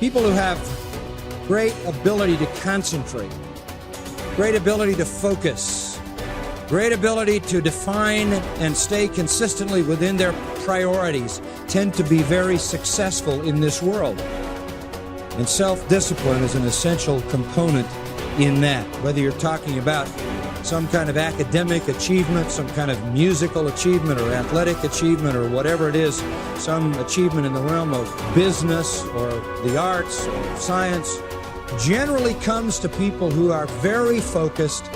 People who have great ability to concentrate, great ability to focus, great ability to define and stay consistently within their priorities tend to be very successful in this world. And self-discipline is an essential component in that. Whether you're talking about some kind of academic achievement, some kind of musical achievement or athletic achievement or whatever it is, some achievement in the realm of business or the arts or science, generally comes to people who are very focused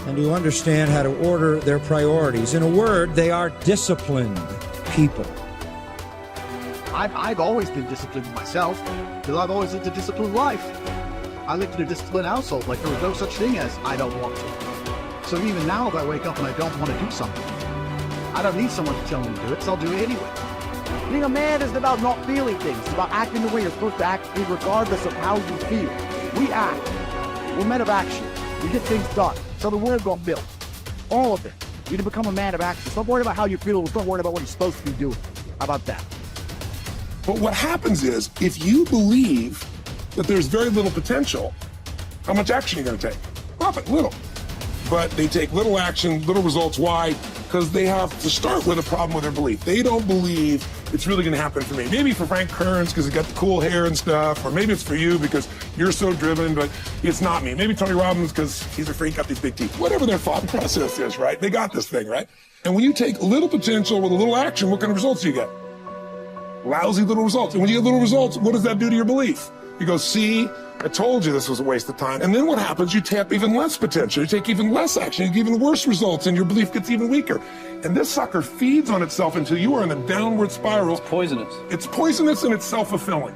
and who understand how to order their priorities. In a word, they are disciplined people. I've always been disciplined myself, because I've always lived a disciplined life. I lived in a disciplined household, like there was no such thing as I don't want to. So even now, if I wake up and I don't want to do something, I don't need someone to tell me to do it, so I'll do it anyway. Being a man isn't about not feeling things. It's about acting the way you're supposed to act, regardless of how you feel. We act. We're men of action. We get things done. So the world got built. All of it. You need to become a man of action. Stop worrying about how you feel. Stop worrying about what you're supposed to be doing. How about that? But what happens is, if you believe that there's very little potential, how much action are you going to take? Nothing, little. But they take little action, little results. Why? Because they have to start with a problem with their belief. They don't believe it's really going to happen for me. Maybe for Frank Kearns because he got the cool hair and stuff, or maybe it's for you because you're so driven, but it's not me. Maybe Tony Robbins because he's a freak, got these big teeth. Whatever their thought process is, right? They got this thing, right? And when you take a little potential with a little action, what kind of results do you get? Lousy little results. And when you get little results, what does that do to your belief? You go, see, I told you this was a waste of time. And then what happens? You tap even less potential. You take even less action. You get even worse results, and your belief gets even weaker. And this sucker feeds on itself until you are in a downward spiral. It's poisonous. It's poisonous and it's self-fulfilling.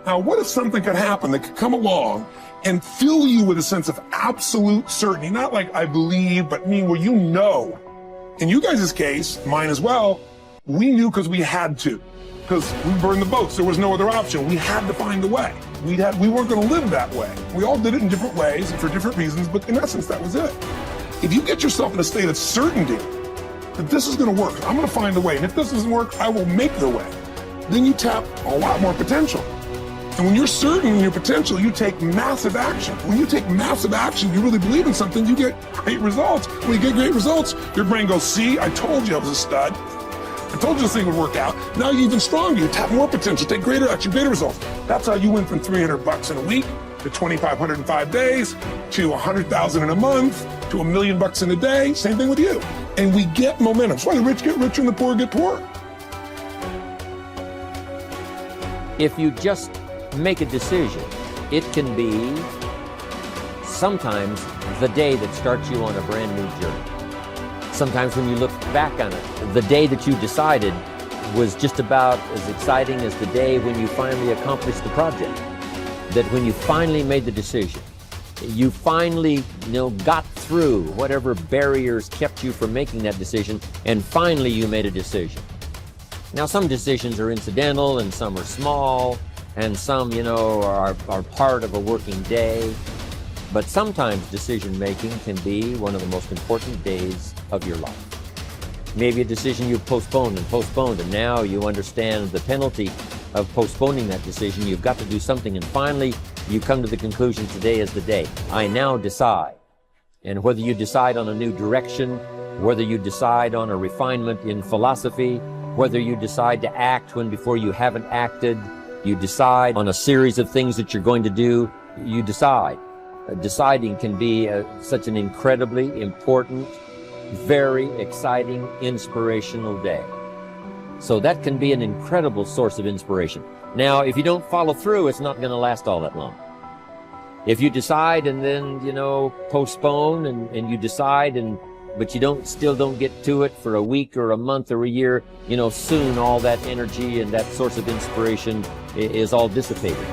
Now, what if something could happen that could come along and fill you with a sense of absolute certainty? Not like I believe, but mean where you know. In you guys' case, mine as well, we knew because we had to. Because we burned the boats. There was no other option. We had to find a way. We weren't going to live that way. We all did it in different ways and for different reasons, but in essence, that was it. If you get yourself in a state of certainty that this is going to work, I'm going to find a way, and if this doesn't work, I will make the way, then you tap a lot more potential. And when you're certain in your potential, you take massive action. When you take massive action, you really believe in something, you get great results. When you get great results, your brain goes, see, I told you I was a stud. I told you this thing would work out. Now you're even stronger. You tap more potential, take greater action, greater results. That's how you went from $300 in a week to 2,500 in 5 days to 100,000 in a month to $1 million in a day. Same thing with you. And we get momentum. That's why the rich get richer and the poor get poorer. If you just make a decision, it can be sometimes the day that starts you on a brand new journey. Sometimes when you look back on it, the day that you decided was just about as exciting as the day when you finally accomplished the project. That when you finally made the decision, you finally, got through whatever barriers kept you from making that decision, and finally you made a decision. Now, some decisions are incidental and some are small, and some, are part of a working day. But sometimes decision-making can be one of the most important days of your life. Maybe a decision you've postponed, and now you understand the penalty of postponing that decision. You've got to do something, and finally you come to the conclusion, today is the day. I now decide. And whether you decide on a new direction, whether you decide on a refinement in philosophy, whether you decide to act when before you haven't acted, you decide on a series of things that you're going to do, you decide. Deciding can be such an incredibly important, very exciting, inspirational day. So that can be an incredible source of inspiration. Now, if you don't follow through, it's not going to last all that long. If you decide and then, postpone and you decide but you still don't get to it for a week or a month or a year, soon all that energy and that source of inspiration is all dissipated.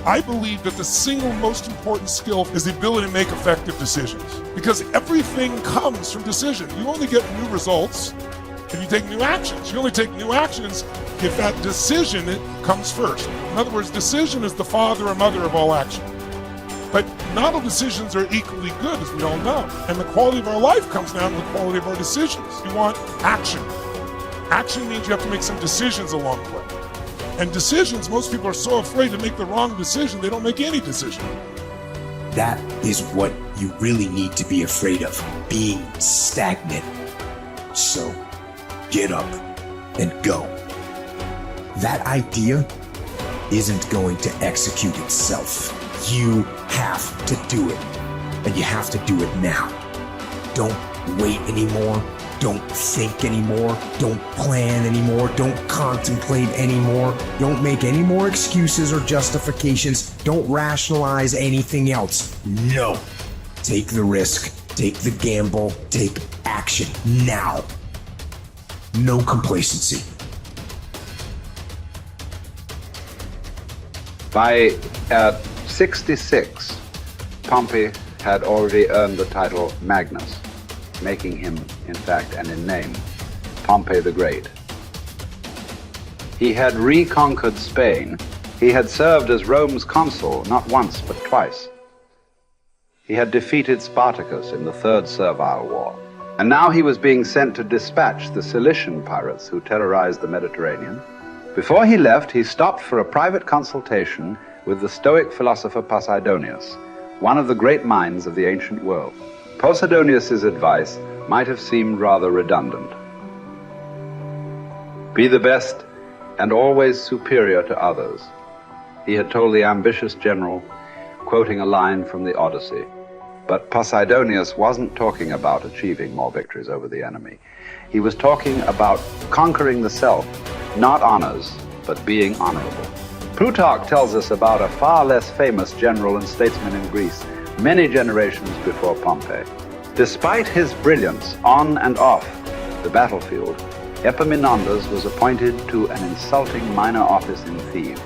I believe that the single most important skill is the ability to make effective decisions, because everything comes from decision. You only get new results if you take new actions. You only take new actions if that decision comes first. In other words, decision is the father or mother of all action. But not all decisions are equally good, as we all know. And the quality of our life comes down to the quality of our decisions. You want action. Action means you have to make some decisions along the way. And decisions, most people are so afraid to make the wrong decision, they don't make any decision. That is what you really need to be afraid of, being stagnant. So, get up and go. That idea isn't going to execute itself. You have to do it, and you have to do it now. Don't wait anymore. Don't think anymore. Don't plan anymore. Don't contemplate anymore. Don't make any more excuses or justifications. Don't rationalize anything else. No. Take the risk. Take the gamble. Take action now. No complacency. By 66, Pompey had already earned the title Magnus, making him, in fact, and in name, Pompey the Great. He had reconquered Spain. He had served as Rome's consul not once but twice. He had defeated Spartacus in the Third Servile War. And now he was being sent to dispatch the Cilician pirates who terrorized the Mediterranean. Before he left, he stopped for a private consultation with the Stoic philosopher Posidonius, one of the great minds of the ancient world. Posidonius's advice might have seemed rather redundant. Be the best and always superior to others, he had told the ambitious general, quoting a line from the Odyssey. But Posidonius wasn't talking about achieving more victories over the enemy. He was talking about conquering the self, not honors, but being honorable. Plutarch tells us about a far less famous general and statesman in Greece, many generations before Pompey. Despite his brilliance on and off the battlefield, Epaminondas was appointed to an insulting minor office in Thebes.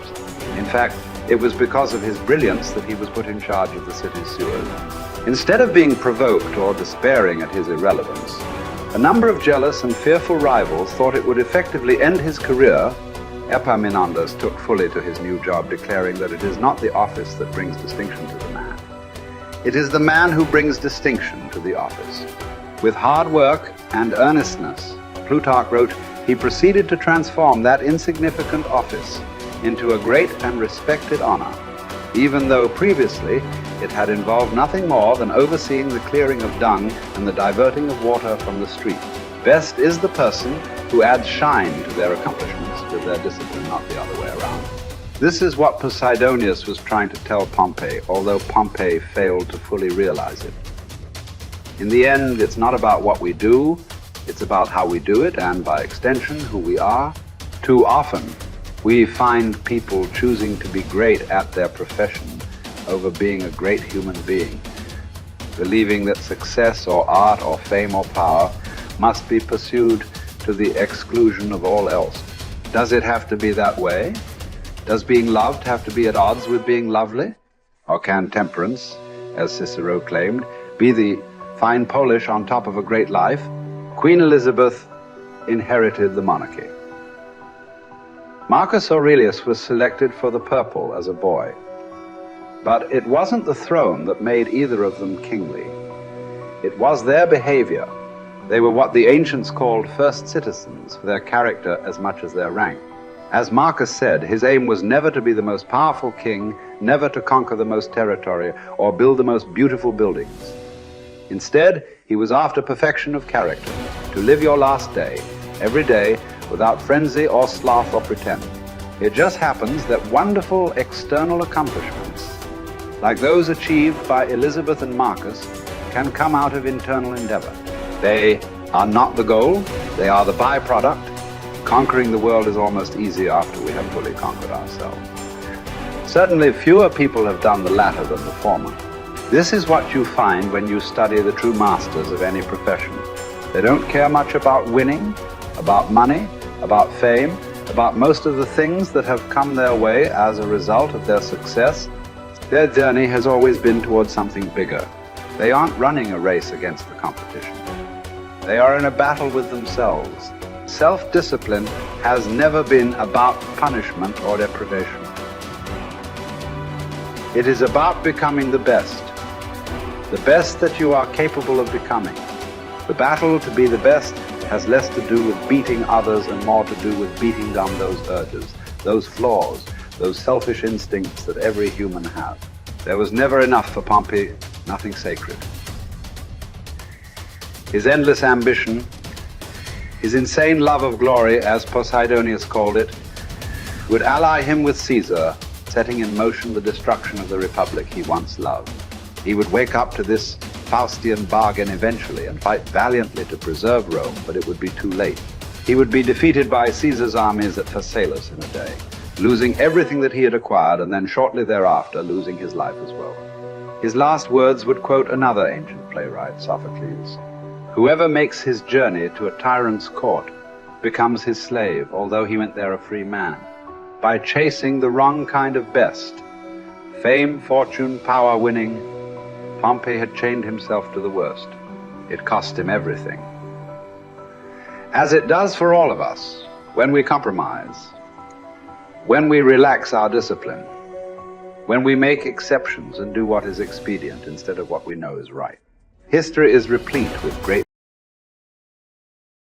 In fact, it was because of his brilliance that he was put in charge of the city's sewers. Instead of being provoked or despairing at his irrelevance, a number of jealous and fearful rivals thought it would effectively end his career. Epaminondas took fully to his new job, declaring that it is not the office that brings distinction to the man. It is the man who brings distinction to the office. With hard work and earnestness, Plutarch wrote, he proceeded to transform that insignificant office into a great and respected honor, even though previously it had involved nothing more than overseeing the clearing of dung and the diverting of water from the street. Best is the person who adds shine to their accomplishments with their discipline, not the other way around. This is what Posidonius was trying to tell Pompey, although Pompey failed to fully realize it. In the end, it's not about what we do, it's about how we do it, and by extension, who we are. Too often, we find people choosing to be great at their profession over being a great human being, believing that success or art or fame or power must be pursued to the exclusion of all else. Does it have to be that way? Does being loved have to be at odds with being lovely? Or can temperance, as Cicero claimed, be the fine polish on top of a great life? Queen Elizabeth inherited the monarchy. Marcus Aurelius was selected for the purple as a boy. But it wasn't the throne that made either of them kingly. It was their behavior. They were what the ancients called first citizens, for their character as much as their rank. As Marcus said, his aim was never to be the most powerful king, never to conquer the most territory, or build the most beautiful buildings. Instead, he was after perfection of character, to live your last day, every day, without frenzy or sloth or pretence. It just happens that wonderful external accomplishments, like those achieved by Elizabeth and Marcus, can come out of internal endeavor. They are not the goal, they are the byproduct. Conquering the world is almost easy after we have fully conquered ourselves. Certainly fewer people have done the latter than the former. This is what you find when you study the true masters of any profession. They don't care much about winning, about money, about fame, about most of the things that have come their way as a result of their success. Their journey has always been towards something bigger. They aren't running a race against the competition. They are in a battle with themselves. Self-discipline has never been about punishment or deprivation. It is about becoming the best that you are capable of becoming. The battle to be the best has less to do with beating others and more to do with beating down those urges. those flaws, those selfish instincts that every human has. There was never enough for Pompey, nothing sacred. His endless ambition, his insane love of glory, as Posidonius called it, would ally him with Caesar, setting in motion the destruction of the republic he once loved. He would wake up to this Faustian bargain eventually and fight valiantly to preserve Rome, but it would be too late. He would be defeated by Caesar's armies at Pharsalus in a day, losing everything that he had acquired, and then shortly thereafter losing his life as well. His last words would quote another ancient playwright, Sophocles: "Whoever makes his journey to a tyrant's court becomes his slave, although he went there a free man. By chasing the wrong kind of best, fame, fortune, power winning, Pompey had chained himself to the worst. It cost him everything." As it does for all of us, when we compromise, when we relax our discipline, when we make exceptions and do what is expedient instead of what we know is right. History is replete with great